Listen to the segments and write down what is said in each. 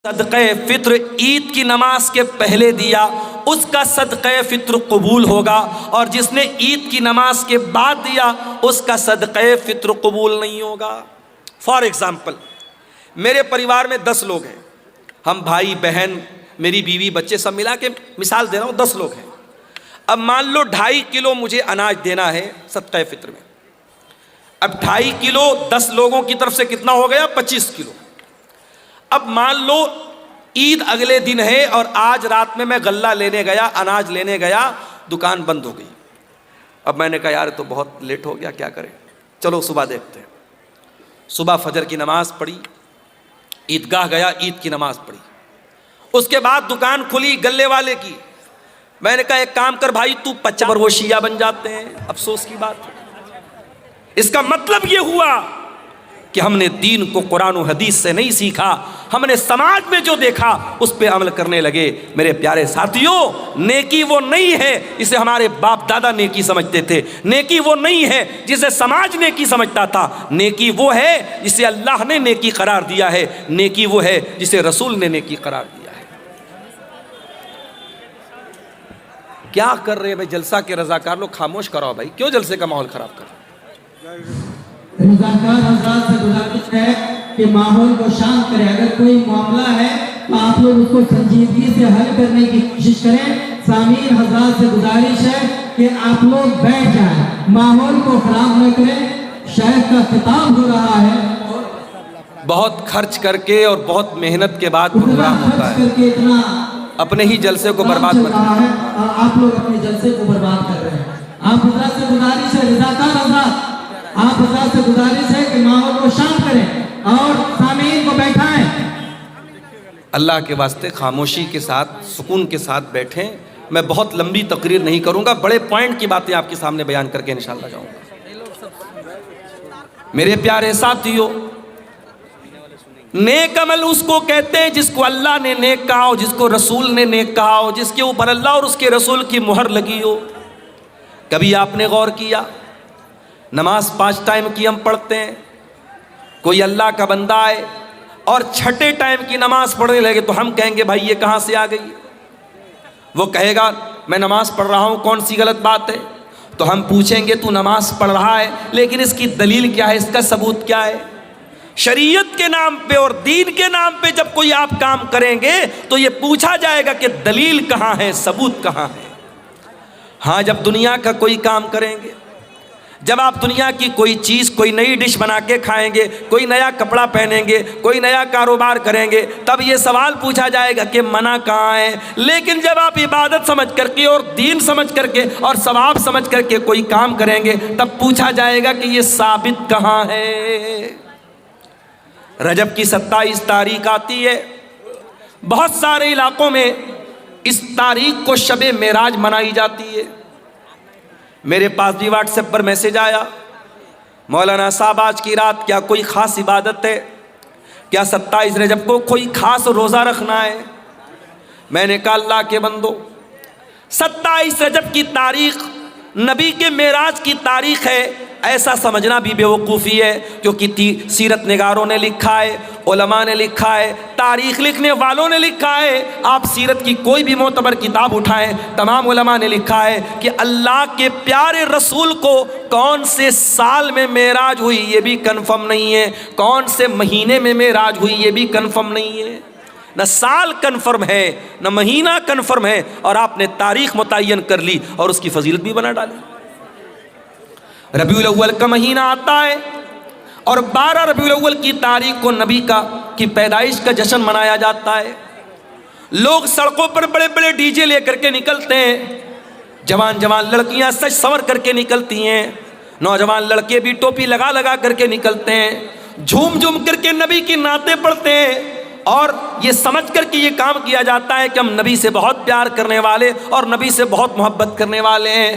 صدقہ فطر عید کی نماز کے پہلے دیا اس کا صدقہ فطر قبول ہوگا، اور جس نے عید کی نماز کے بعد دیا اس کا صدقہ فطر قبول نہیں ہوگا۔ فار ایگزامپل، میرے پریوار میں 10 لوگ ہیں، ہم بھائی بہن میری بیوی بچے سب ملا کے مثال دے رہا ہوں 10 لوگ ہیں۔ اب مان لو 2.5 کلو مجھے اناج دینا ہے صدقہ فطر میں۔ اب 2.5 کلو 10 لوگوں کی طرف سے کتنا ہو گیا؟ 25 کلو۔ اب مان لو عید اگلے دن ہے اور آج رات میں غلہ لینے گیا، اناج لینے گیا، دکان بند ہو گئی۔ اب میں نے کہا یار تو بہت لیٹ ہو گیا، کیا کریں، چلو صبح دیکھتے ہیں۔ صبح فجر کی نماز پڑھی، عیدگاہ گیا، عید کی نماز پڑھی، اس کے بعد دکان کھلی گلے والے کی۔ میں نے کہا ایک کام کر بھائی، تو 50 پر وہ شیعہ بن جاتے ہیں۔ افسوس کی بات ہے، اس کا مطلب یہ ہوا کہ ہم نے دین کو قرآن و حدیث سے نہیں سیکھا، ہم نے سماج میں جو دیکھا اس پہ عمل کرنے لگے۔ میرے پیارے ساتھیوں، نیکی وہ نہیں ہے جسے ہمارے باپ دادا نیکی سمجھتے تھے، نیکی وہ نہیں ہے جسے سماج نیکی سمجھتا تھا، نیکی وہ ہے جسے اللہ نے نیکی قرار دیا ہے، نیکی وہ ہے جسے رسول نے نیکی قرار دیا ہے۔ کیا کر رہے بھائی جلسہ کے رضاکار لوگ؟ خاموش کراؤ بھائی، کیوں جلسے کا ماحول خراب کر رہے؟ رضاکار حضرات سے گزارش ہے کہ ماحول کو شانت کریں، اگر کوئی معاملہ ہے تو آپ لوگ اس کو سنجیدگی سے حل کرنے کی کوشش کریں۔ سامعین حضرات سے گزارش ہے کہ آپ لوگ بیٹھ جائیں، ماحول کو خراب نہ کریں۔ شیخ کا خطاب ہو رہا ہے، بہت خرچ کر کے اور بہت محنت کے بعد پروگرام ہوتا ہے، اپنے ہی جلسے کو برباد مت کریں۔ آپ لوگ اپنے جلسے کو برباد کر رہے ہیں۔ آپ حضرات سے گزارش ہے، رضاکار حضرات آپ حضرات سے گزارش ہے کہ ماحول کو شانت کریں اور سامعین کو بیٹھائیں۔ اللہ کے واسطے خاموشی کے ساتھ، سکون کے ساتھ بیٹھیں۔ میں بہت لمبی تقریر نہیں کروں گا، بڑے پوائنٹ کی باتیں آپ کے سامنے بیان کر کے انشاءاللہ جاؤں گا۔ میرے پیارے ساتھیوں، نیک عمل اس کو کہتے ہیں جس کو اللہ نے نیک کہا ہو، جس کو رسول نے نیک کہا ہو، جس کے اوپر اللہ اور اس کے رسول کی مہر لگی ہو۔ کبھی آپ نے غور کیا، نماز 5 ٹائم کی ہم پڑھتے ہیں، کوئی اللہ کا بندہ آئے اور 6ٹے ٹائم کی نماز پڑھنے لگے تو ہم کہیں گے بھائی یہ کہاں سے آ گئی؟ وہ کہے گا میں نماز پڑھ رہا ہوں، کون سی غلط بات ہے؟ تو ہم پوچھیں گے تو نماز پڑھ رہا ہے لیکن اس کی دلیل کیا ہے، اس کا ثبوت کیا ہے؟ شریعت کے نام پہ اور دین کے نام پہ جب کوئی آپ کام کریں گے تو یہ پوچھا جائے گا کہ دلیل کہاں ہے، ثبوت کہاں ہے۔ ہاں جب دنیا کا کوئی کام کریں گے، جب آپ دنیا کی کوئی چیز، کوئی نئی ڈش بنا کے کھائیں گے، کوئی نیا کپڑا پہنیں گے، کوئی نیا کاروبار کریں گے، تب یہ سوال پوچھا جائے گا کہ منع کہاں ہے۔ لیکن جب آپ عبادت سمجھ کر کے اور دین سمجھ کر کے اور ثواب سمجھ کر کے کوئی کام کریں گے تب پوچھا جائے گا کہ یہ ثابت کہاں ہے۔ رجب کی 27 تاریخ آتی ہے، بہت سارے علاقوں میں اس تاریخ کو شب معراج منائی جاتی ہے۔ میرے پاس بھی واٹس ایپ پر میسج آیا، مولانا صاحب آج کی رات کیا کوئی خاص عبادت ہے؟ کیا 27 رجب کو کوئی خاص روزہ رکھنا ہے؟ میں نے کہا اللہ کے بندو، 27 رجب کی تاریخ نبی کے معراج کی تاریخ ہے ایسا سمجھنا بھی بے وقوفی ہے، کیونکہ سیرت نگاروں نے لکھا ہے، علماء نے لکھا ہے، تاریخ لکھنے والوں نے لکھا ہے۔ آپ سیرت کی کوئی بھی معتبر کتاب اٹھائیں، تمام علماء نے لکھا ہے کہ اللہ کے پیارے رسول کو کون سے سال میں معراج ہوئی یہ بھی کنفرم نہیں ہے، کون سے مہینے میں معراج ہوئی یہ بھی کنفرم نہیں ہے۔ نہ سال کنفرم ہے نہ مہینہ کنفرم ہے، اور آپ نے تاریخ متعین کر لی اور اس کی فضیلت بھی بنا ڈالی۔ ربیع الاول کا مہینہ آتا ہے اور 12 ربیع الاول کی تاریخ کو نبی کی پیدائش کا جشن منایا جاتا ہے۔ لوگ سڑکوں پر بڑے بڑے ڈی جے لے کر کے نکلتے ہیں، جوان جوان لڑکیاں سج سور کر کے نکلتی ہیں، نوجوان لڑکے بھی ٹوپی لگا لگا کر کے نکلتے ہیں، جھوم جھوم کر کے نبی کی نعتیں پڑھتے ہیں، اور یہ سمجھ کر کے یہ کام کیا جاتا ہے کہ ہم نبی سے بہت پیار کرنے والے اور نبی سے بہت محبت کرنے والے ہیں۔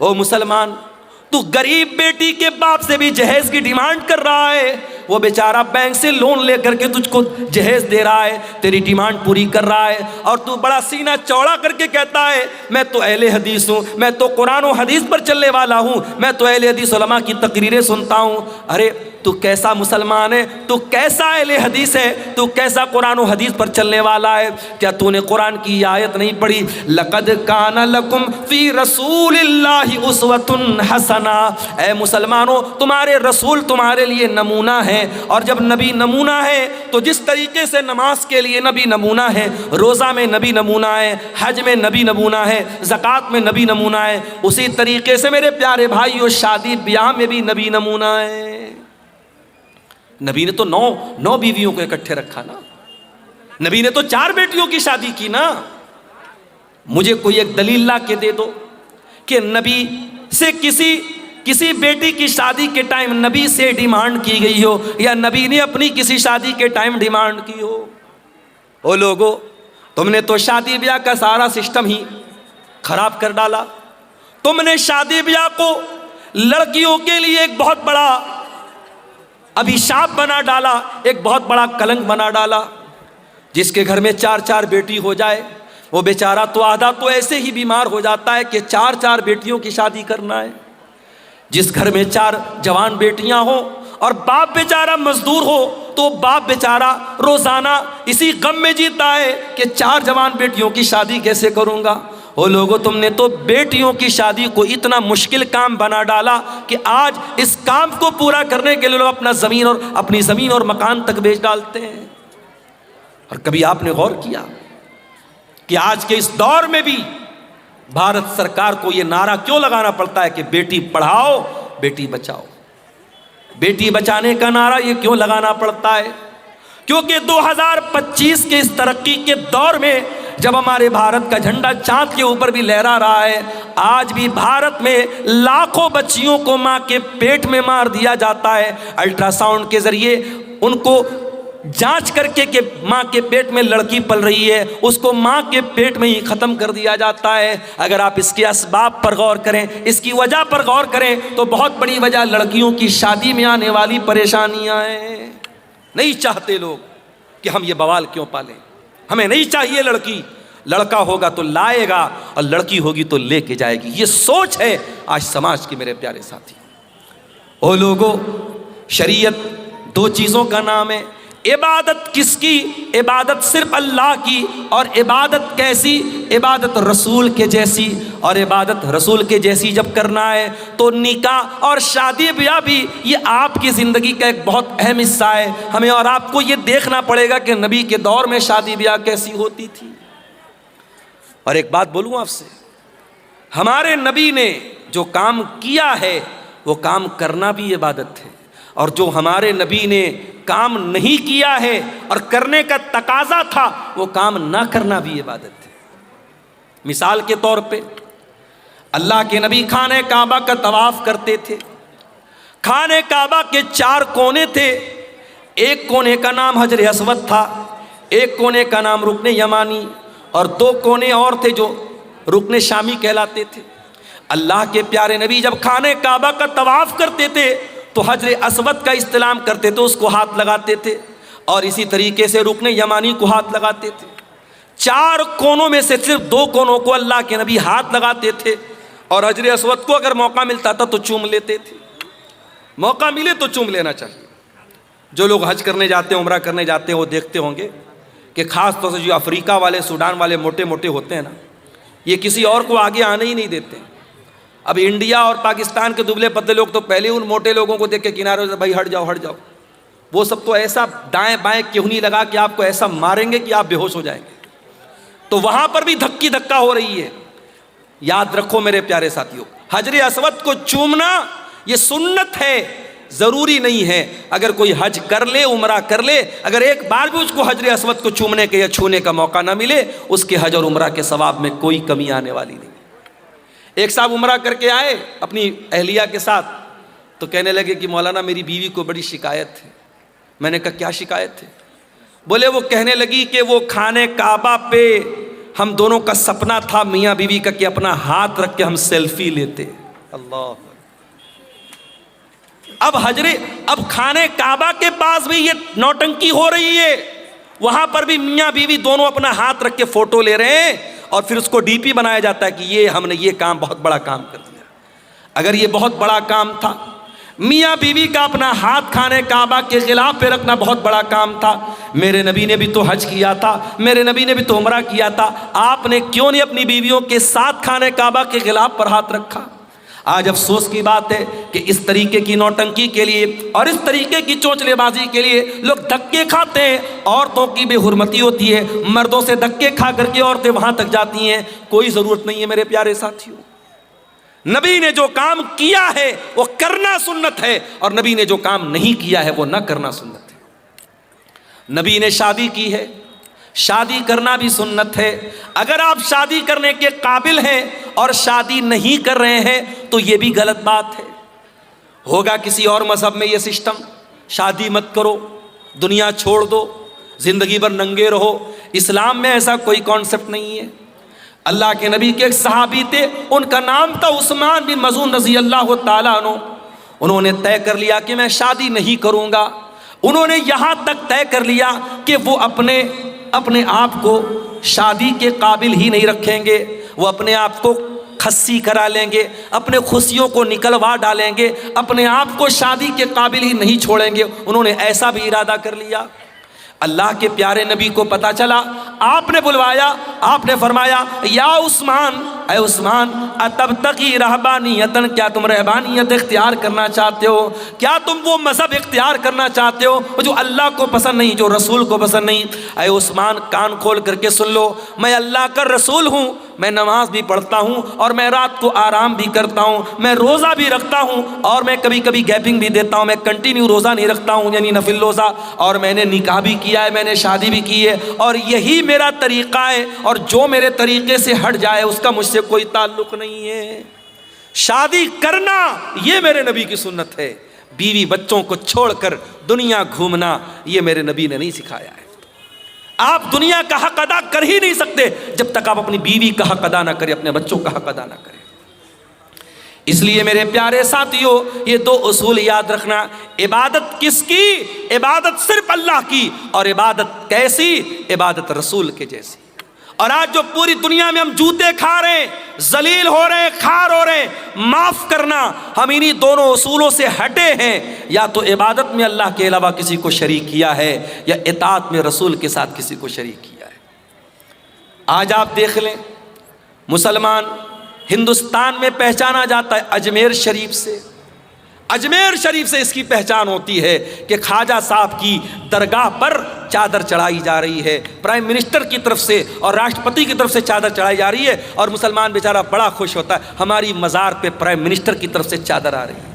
او مسلمان، تو غریب بیٹی کے باپ سے بھی جہیز کی ڈیمانڈ کر رہا ہے، وہ بیچارہ بینک سے لون لے کر کے تجھ کو جہیز دے رہا ہے، تیری ڈیمانڈ پوری کر رہا ہے، اور تو بڑا سینہ چوڑا کر کے کہتا ہے میں تو اہل حدیث ہوں، میں تو قرآن و حدیث پر چلنے والا ہوں، میں تو اہل حدیث علماء کی تقریریں سنتا ہوں۔ ارے تو کیسا مسلمان ہے، تو کیسا اہل حدیث ہے، تو کیسا قرآن و حدیث پر چلنے والا ہے؟ کیا تو نے قرآن کی آیت نہیں پڑھی؟ لقد کان لکم فی رسول اللہ اسوۃ حسنہ، اے مسلمانوں تمہارے رسول تمہارے لیے نمونہ ہے، اور جب نبی نمونہ ہے تو جس طریقے سے نماز کے لیے نبی نمونہ ہے، روزہ میں نبی نمونہ ہے، حج میں نبی نمونہ ہے، زکوٰۃ میں نبی نمونہ ہے، اسی طریقے سے میرے پیارے بھائیو شادی بیاہ میں بھی نبی نمونہ ہے۔ نبی نے تو نو بیویوں کو اکٹھے رکھا نا، نبی نے تو 4 بیٹیوں کی شادی کی نا۔ مجھے کوئی ایک دلیل لا کے دے دو کہ نبی سے کسی بیٹی کی شادی کے ٹائم نبی سے ڈیمانڈ کی گئی ہو، یا نبی نے اپنی کسی شادی کے ٹائم ڈیمانڈ کی ہو۔ او لوگو، تم نے تو شادی بیاہ کا سارا سسٹم ہی خراب کر ڈالا۔ تم نے شادی بیاہ کو لڑکیوں کے لیے ایک بہت بڑا ابھیشاپ بنا ڈالا، ایک بہت بڑا کلنک بنا ڈالا۔ جس کے گھر میں 4 بیٹی ہو جائے وہ بیچارہ تو آدھا تو ایسے ہی بیمار ہو جاتا ہے کہ 4 بیٹیوں کی شادی کرنا ہے۔ جس گھر میں 4 جوان بیٹیاں ہوں اور باپ بیچارہ مزدور ہو تو باپ بیچارہ روزانہ اسی غم میں جیتا ہے کہ 4 جوان بیٹیوں کی شادی کیسے کروں گا۔ وہ لوگوں، تم نے تو بیٹیوں کی شادی کو اتنا مشکل کام بنا ڈالا کہ آج اس کام کو پورا کرنے کے لیے لوگ اپنی زمین اور مکان تک بیچ ڈالتے ہیں۔ اور کبھی آپ نے غور کیا کہ آج کے اس دور میں بھی بھارت سرکار کو یہ نعرہ کیوں لگانا پڑتا ہے کہ بیٹی پڑھاؤ بیٹی بچاؤ؟ بیٹی بچانے کا نعرہ یہ کیوں لگانا پڑتا ہے؟ کیونکہ 2025 کے اس ترقی کے دور میں جب ہمارے بھارت کا جھنڈا چاند کے اوپر بھی لہرا رہا ہے، آج بھی بھارت میں لاکھوں بچیوں کو ماں کے پیٹ میں مار دیا جاتا ہے۔ الٹرا ساؤنڈ کے ذریعے ان کو جانچ کر کے کہ ماں کے پیٹ میں لڑکی پل رہی ہے، اس کو ماں کے پیٹ میں ہی ختم کر دیا جاتا ہے۔ اگر آپ اس کے اسباب پر غور کریں، اس کی وجہ پر غور کریں تو بہت بڑی وجہ لڑکیوں کی شادی میں آنے والی پریشانیاں ہیں۔ نہیں چاہتے لوگ کہ ہم یہ بوال کیوں پالیں، ہمیں نہیں چاہیے لڑکی، لڑکا ہوگا تو لائے گا اور لڑکی ہوگی تو لے کے جائے گی۔ یہ سوچ ہے آج سماج کی میرے پیارے ساتھی۔ او لوگوں، شریعت 2 چیزوں کا نام ہے۔ عبادت کس کی؟ عبادت صرف اللہ کی، اور عبادت کیسی؟ عبادت رسول کے جیسی، اور عبادت رسول کے جیسی جب کرنا ہے تو نکاح اور شادی بیاہ بھی یہ آپ کی زندگی کا ایک بہت اہم حصہ ہے۔ ہمیں اور آپ کو یہ دیکھنا پڑے گا کہ نبی کے دور میں شادی بیاہ کیسی ہوتی تھی۔ اور ایک بات بولوں آپ سے، ہمارے نبی نے جو کام کیا ہے وہ کام کرنا بھی عبادت ہے، اور جو ہمارے نبی نے کام نہیں کیا ہے اور کرنے کا تقاضا تھا وہ کام نہ کرنا بھی عبادت ہے۔ مثال کے طور پہ اللہ کے نبی خانہ کعبہ کا طواف کرتے تھے۔ خانہ کعبہ کے 4 کونے تھے، ایک کونے کا نام حجر اسود تھا، ایک کونے کا نام رکن یمانی، اور 2 کونے اور تھے جو رکن شامی کہلاتے تھے۔ اللہ کے پیارے نبی جب خانہ کعبہ کا طواف کرتے تھے تو حجر اسود کا استلام کرتے تھے، اس کو ہاتھ لگاتے تھے، اور اسی طریقے سے رکن یمانی کو ہاتھ لگاتے تھے۔ 4 کونوں میں سے صرف 2 کونوں کو اللہ کے نبی ہاتھ لگاتے تھے، اور حجر اسود کو اگر موقع ملتا تھا تو چوم لیتے تھے۔ موقع ملے تو چوم لینا چاہیے۔ جو لوگ حج کرنے جاتے ہیں، عمرہ کرنے جاتے ہیں، وہ دیکھتے ہوں گے کہ خاص طور سے جو افریقہ والے، سوڈان والے موٹے موٹے ہوتے ہیں نا، یہ کسی اور کو آگے آنے ہی نہیں دیتے۔ اب انڈیا اور پاکستان کے دبلے پتلے لوگ تو پہلے ان موٹے لوگوں کو دیکھ کے کنارے سے بھائی ہٹ جاؤ ہٹ جاؤ، وہ سب تو ایسا دائیں بائیں کہنی لگا کہ آپ کو ایسا ماریں گے کہ آپ بے ہوش ہو جائیں گے۔ تو وہاں پر بھی دھکی دھکا ہو رہی ہے۔ یاد رکھو میرے پیارے ساتھیوں، حجر اسود کو چومنا یہ سنت ہے، ضروری نہیں ہے۔ اگر کوئی حج کر لے، عمرہ کر لے، اگر ایک بار بھی اس کو حجر اسود کو چومنے کے یا چھونے کا موقع نہ ملے، اس کے حج اور عمرہ کے ثواب میں کوئی کمی آنے والی نہیں۔ ایک صاحب عمرہ کر کے آئے اپنی اہلیہ کے ساتھ، تو کہنے لگے کہ مولانا میری بیوی کو بڑی شکایت ہے۔ میں نے کہا کیا شکایت ہے؟ بولے وہ کہنے لگی کہ وہ خانہ کعبہ پہ ہم دونوں کا سپنا تھا میاں بیوی کا کہ اپنا ہاتھ رکھ کے ہم سیلفی لیتے۔ اللہ. اب خانے کعبہ کے پاس بھی یہ نوٹنکی ہو رہی ہے, وہاں پر بھی میاں بیوی دونوں اپنا ہاتھ رکھ کے فوٹو لے رہے ہیں اور پھر اس کو ڈی پی بنایا جاتا ہے کہ یہ ہم نے یہ کام, بہت بڑا کام کر دیا. اگر یہ بہت بڑا کام تھا, میاں بیوی کا اپنا ہاتھ خانے کعبہ کے غلاف پہ رکھنا بہت بڑا کام تھا, میرے نبی نے بھی تو حج کیا تھا, میرے نبی نے بھی تو عمرہ کیا تھا, آپ نے کیوں نہیں اپنی بیویوں کے ساتھ خانے کعبہ کے غلاف پر ہاتھ رکھا؟ آج افسوس کی بات ہے کہ اس طریقے کی نوٹنکی کے لیے اور اس طریقے کی چونچلے بازی کے لیے لوگ دھکے کھاتے ہیں. عورتوں کی بے حرمتی ہوتی ہے, مردوں سے دھکے کھا کر کے عورتیں وہاں تک جاتی ہیں. کوئی ضرورت نہیں ہے میرے پیارے ساتھیوں. نبی نے جو کام کیا ہے وہ کرنا سنت ہے, اور نبی نے جو کام نہیں کیا ہے وہ نہ کرنا سنت ہے. نبی نے شادی کی ہے, شادی کرنا بھی سنت ہے. اگر آپ شادی کرنے کے قابل ہیں اور شادی نہیں کر رہے ہیں تو یہ بھی غلط بات ہے. ہوگا کسی اور مذہب میں یہ سسٹم, شادی مت کرو, دنیا چھوڑ دو, زندگی بھر ننگے رہو. اسلام میں ایسا کوئی کانسیپٹ نہیں ہے. اللہ کے نبی کے ایک صحابی تھے, ان کا نام تھا عثمان بن مظعون رضی اللہ تعالیٰ عنہ. انہوں نے طے کر لیا کہ میں شادی نہیں کروں گا. انہوں نے یہاں تک طے کر لیا کہ وہ اپنے آپ کو شادی کے قابل ہی نہیں رکھیں گے, وہ اپنے آپ کو خصی کرا لیں گے, اپنے خوشیوں کو نکلوا ڈالیں گے, اپنے آپ کو شادی کے قابل ہی نہیں چھوڑیں گے. انہوں نے ایسا بھی ارادہ کر لیا. اللہ کے پیارے نبی کو پتا چلا, آپ نے بلوایا, آپ نے فرمایا یا عثمان, اے عثمان, اتبتغی رہبانیتن, کیا تم رہبانیت اختیار کرنا چاہتے ہو؟ کیا تم وہ مذہب اختیار کرنا چاہتے ہو جو اللہ کو پسند نہیں, جو رسول کو پسند نہیں؟ اے عثمان, کان کھول کر کے سن لو, میں اللہ کا رسول ہوں, میں نماز بھی پڑھتا ہوں اور میں رات کو آرام بھی کرتا ہوں, میں روزہ بھی رکھتا ہوں اور میں کبھی کبھی گیپنگ بھی دیتا ہوں, میں کنٹینیو روزہ نہیں رکھتا ہوں یعنی نفل روزہ, اور میں نے نکاح بھی کیا ہے, میں نے شادی بھی کی ہے, اور یہی میرا طریقہ ہے, اور جو میرے طریقے سے ہٹ جائے اس کا مجھ سے کوئی تعلق نہیں ہے. شادی کرنا یہ میرے نبی کی سنت ہے. بیوی بچوں کو چھوڑ کر دنیا گھومنا یہ میرے نبی نے نہیں سکھایا ہے. آپ دنیا کا حق ادا کر ہی نہیں سکتے جب تک آپ اپنی بیوی کا حق ادا نہ کریں, اپنے بچوں کا حق ادا نہ کریں. اس لیے میرے پیارے ساتھیوں, یہ دو اصول یاد رکھنا. عبادت کس کی؟ عبادت صرف اللہ کی, اور عبادت کیسی؟ عبادت رسول کے جیسی. اور آج جو پوری دنیا میں ہم جوتے کھا رہے ہیں, ذلیل ہو رہے ہیں, خار ہو رہے ہیں, معاف کرنا, ہم انہی دونوں اصولوں سے ہٹے ہیں. یا تو عبادت میں اللہ کے علاوہ کسی کو شریک کیا ہے, یا اطاعت میں رسول کے ساتھ کسی کو شریک کیا ہے. آج آپ دیکھ لیں, مسلمان ہندوستان میں پہچانا جاتا ہے اجمیر شریف سے. اجمیر شریف سے اس کی پہچان ہوتی ہے کہ خواجہ صاحب کی درگاہ پر چادر چڑھائی جا رہی ہے, پرائم منسٹر کی طرف سے اور راشٹرپتی کی طرف سے چادر چڑھائی جا رہی ہے, اور مسلمان بیچارہ بڑا خوش ہوتا ہے ہماری مزار پہ پرائم منسٹر کی طرف سے چادر آ رہی ہے.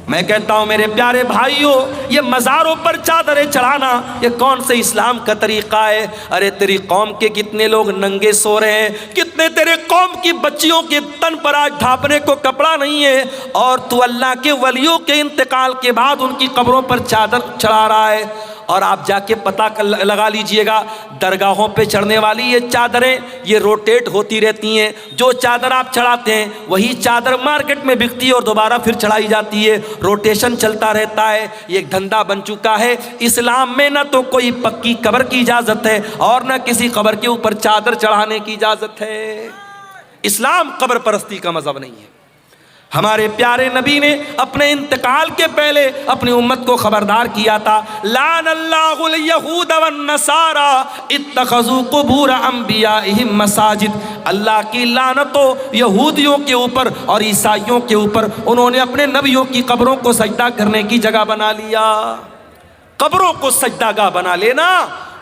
میں کہتا ہوں میرے پیارے بھائیوں, یہ مزاروں پر چادریں چڑھانا یہ کون سے اسلام کا طریقہ ہے؟ ارے تیری قوم کے کتنے لوگ ننگے سو رہے ہیں, کتنے تیرے قوم کی بچیوں کے تن پر آج ڈھانپنے کو کپڑا نہیں ہے, اور تو اللہ کے ولیوں کے انتقال کے بعد ان کی قبروں پر چادر چڑھا رہا ہے. اور آپ جا کے پتہ لگا لیجئے گا, درگاہوں پہ چڑھنے والی یہ چادریں یہ روٹیٹ ہوتی رہتی ہیں. جو چادر آپ چڑھاتے ہیں وہی چادر مارکیٹ میں بکتی ہے اور دوبارہ پھر چڑھائی جاتی ہے, روٹیشن چلتا رہتا ہے. یہ ایک دھندا بن چکا ہے. اسلام میں نہ تو کوئی پکی قبر کی اجازت ہے اور نہ کسی قبر کے اوپر چادر چڑھانے کی اجازت ہے. اسلام قبر پرستی کا مذہب نہیں ہے. ہمارے پیارے نبی نے اپنے انتقال کے پہلے اپنی امت کو خبردار کیا تھا, لعن اللہ الیہود والنصارى اتخذوا قبور انبیائہم مساجد. اللہ کی لعنت ہو یہودیوں کے اوپر اور عیسائیوں کے اوپر, انہوں نے اپنے نبیوں کی قبروں کو سجدہ کرنے کی جگہ بنا لیا. قبروں کو سجدہ گاہ بنا لینا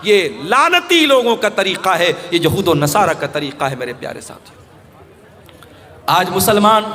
یہ لعنتی لوگوں کا طریقہ ہے, یہ یہود و نصارہ کا طریقہ ہے. میرے پیارے ساتھیو, آج مسلمان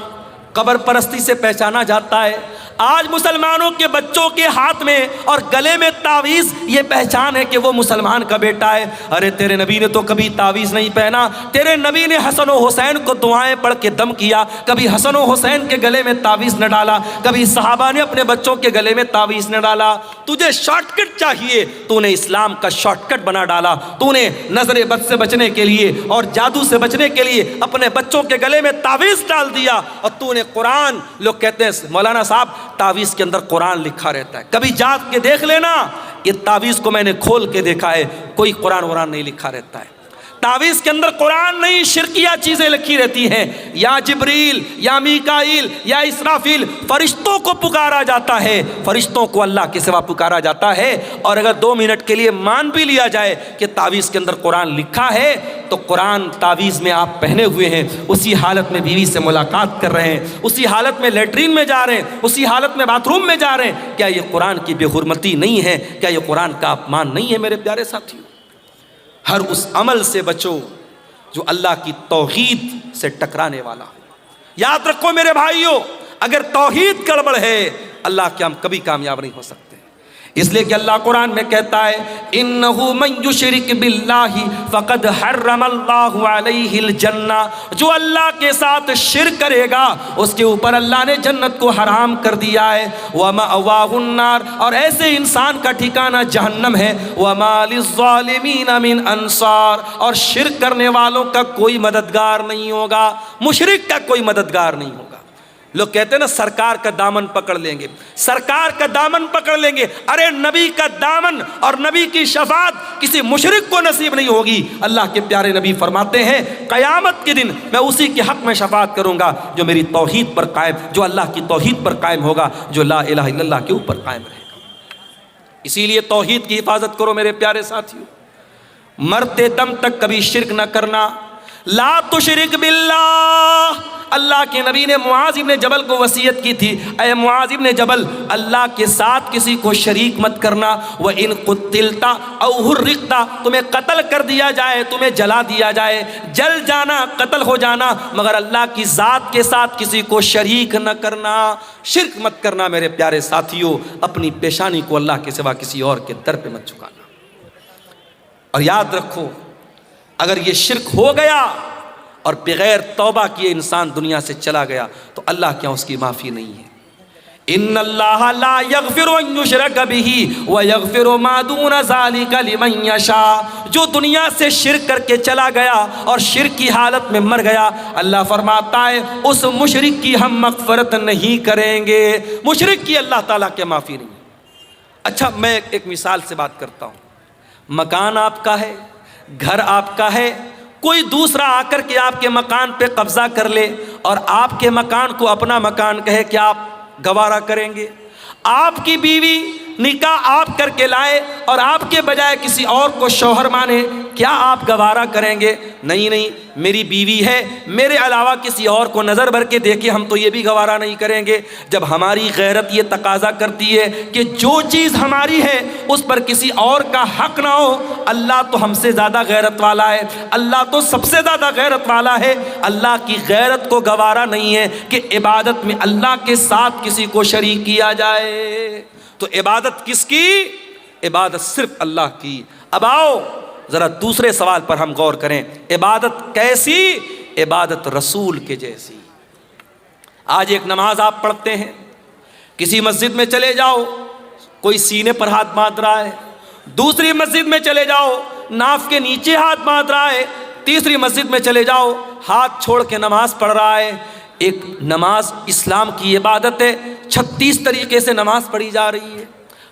قبر پرستی سے پہچانا جاتا ہے. آج مسلمانوں کے بچوں کے ہاتھ میں اور گلے میں تعویذ یہ پہچان ہے کہ وہ مسلمان کا بیٹا ہے. ارے تیرے نبی نے تو کبھی تعویذ نہیں پہنا. تیرے نبی نے حسن و حسین کو دعائیں پڑھ کے دم کیا, کبھی حسن و حسین کے گلے میں تعویذ نہ ڈالا, کبھی صحابہ نے اپنے بچوں کے گلے میں تعویذ نہ ڈالا. تجھے شارٹ کٹ چاہیے, تو نے اسلام کا شارٹ کٹ بنا ڈالا. تو نے نظر بد سے بچنے کے لیے اور جادو سے بچنے کے لیے اپنے بچوں کے گلے میں تعویذ ڈال دیا, اور تو نے قرآن، لوگ کہتے ہیں مولانا صاحب تعویذ کے اندر قرآن لکھا رہتا ہے، کبھی جات کے دیکھ لینا، یہ تعویذ کو میں نے کھول کے دیکھا ہے، کوئی قرآن نہیں لکھا رہتا ہے، تعویذ کے اندر قرآن نہیں، شرکیہ چیزیں لکھی رہتی ہیں، یا جبریل یا میکائیل یا اسرافیل، فرشتوں کو پکارا جاتا ہے، فرشتوں کو اللہ کے سوا پکارا جاتا ہے۔ اور اگر 2 منٹ کے لیے مان بھی لیا جائے کہ تعویذ کے اندر قرآن لکھا ہے، تو قرآن تعویذ میں آپ پہنے ہوئے ہیں، اسی حالت میں بیوی سے ملاقات کر رہے ہیں، اسی حالت میں لیٹرین میں جا رہے ہیں، اسی حالت میں باتھ روم میں جا رہے ہیں، کیا یہ قرآن کی بے حرمتی نہیں ہے؟ کیا یہ قرآن کا اپمان نہیں ہے؟ میرے پیارے ساتھیو، ہر اس عمل سے بچو جو اللہ کی توحید سے ٹکرانے والا ہو۔ یاد رکھو میرے بھائیو، اگر توحید گڑبڑ ہے، اللہ کے ہم کبھی کامیاب نہیں ہو سکتے، اس لیے کہ اللہ قرآن میں کہتا ہے انہو من یشرک باللہ فقد حرم اللہ علیہ الجنہ، جو اللہ کے ساتھ شرک کرے گا اس کے اوپر اللہ نے جنت کو حرام کر دیا ہے، ومأواہ النار، اور ایسے انسان کا ٹھکانہ جہنم ہے، وما للظالمین من انصار، اور شرک کرنے والوں کا کوئی مددگار نہیں ہوگا، مشرک کا کوئی مددگار نہیں ہوگا۔ لوگ کہتے ہیں نا سرکار کا دامن پکڑ لیں گے، سرکار کا دامن پکڑ لیں گے، ارے نبی کا دامن اور نبی کی شفاعت کسی مشرک کو نصیب نہیں ہوگی۔ اللہ کے پیارے نبی فرماتے ہیں قیامت کے دن میں اسی کے حق میں شفاعت کروں گا جو میری توحید پر قائم، جو اللہ کی توحید پر قائم ہوگا، جو لا الہ الا اللہ کے اوپر قائم رہے گا۔ اسی لیے توحید کی حفاظت کرو میرے پیارے ساتھیو، مرتے دم تک کبھی شرک نہ کرنا، لا تشرک باللہ۔ اللہ کے نبی نے معاذ ابن جبل کو وصیت کی تھی، اے معاذ ابن جبل، اللہ کے ساتھ کسی کو شریک مت کرنا، وَإِن قُتِلْتَ أَوْ حُرِّقْتَ، تمہیں قتل کر دیا جائے، تمہیں جلا دیا جائے، جل جانا، قتل ہو جانا، مگر اللہ کی ذات کے ساتھ کسی کو شریک نہ کرنا، شرک مت کرنا میرے پیارے ساتھیوں، اپنی پیشانی کو اللہ کے سوا کسی اور کے در پہ مت جھکانا۔ اور یاد رکھو اگر یہ شرک ہو گیا اور بغیر توبہ کیے انسان دنیا سے چلا گیا تو اللہ کیا اس کی معافی نہیں ہے۔ ان اللہ لا یغفر ان یشرک بہ ویغفر ما دون ذلک لمن یشاء، جو دنیا سے شرک کر کے چلا گیا اور شرک کی حالت میں مر گیا، اللہ فرماتا ہے اس مشرک کی ہم مغفرت نہیں کریں گے، مشرک کی اللہ تعالیٰ کے معافی نہیں۔ اچھا میں ایک مثال سے بات کرتا ہوں، مکان آپ کا ہے، گھر آپ کا ہے، کوئی دوسرا آ کر کے آپ کے مکان پہ قبضہ کر لے اور آپ کے مکان کو اپنا مکان کہے، کیا آپ گوارا کریں گے؟ آپ کی بیوی نکاح آپ کر کے لائے اور آپ کے بجائے کسی اور کو شوہر مانے، کیا آپ گوارا کریں گے؟ نہیں نہیں، میری بیوی ہے، میرے علاوہ کسی اور کو نظر بھر کے دیکھے ہم تو یہ بھی گوارا نہیں کریں گے۔ جب ہماری غیرت یہ تقاضا کرتی ہے کہ جو چیز ہماری ہے اس پر کسی اور کا حق نہ ہو، اللہ تو ہم سے زیادہ غیرت والا ہے، اللہ تو سب سے زیادہ غیرت والا ہے، اللہ کی غیرت کو گوارا نہیں ہے کہ عبادت میں اللہ کے ساتھ کسی کو شریک کیا جائے۔ تو عبادت کس کی؟ عبادت صرف اللہ کی۔ اب آؤ ذرا دوسرے سوال پر ہم غور کریں، عبادت کیسی؟ عبادت رسول کے جیسی۔ آج ایک نماز آپ پڑھتے ہیں، کسی مسجد میں چلے جاؤ کوئی سینے پر ہاتھ باندھ رہا ہے، دوسری مسجد میں چلے جاؤ ناف کے نیچے ہاتھ باندھ رہا ہے، تیسری مسجد میں چلے جاؤ ہاتھ چھوڑ کے نماز پڑھ رہا ہے۔ ایک نماز اسلام کی عبادت ہے، 36 طریقے سے نماز پڑھی جا رہی ہے،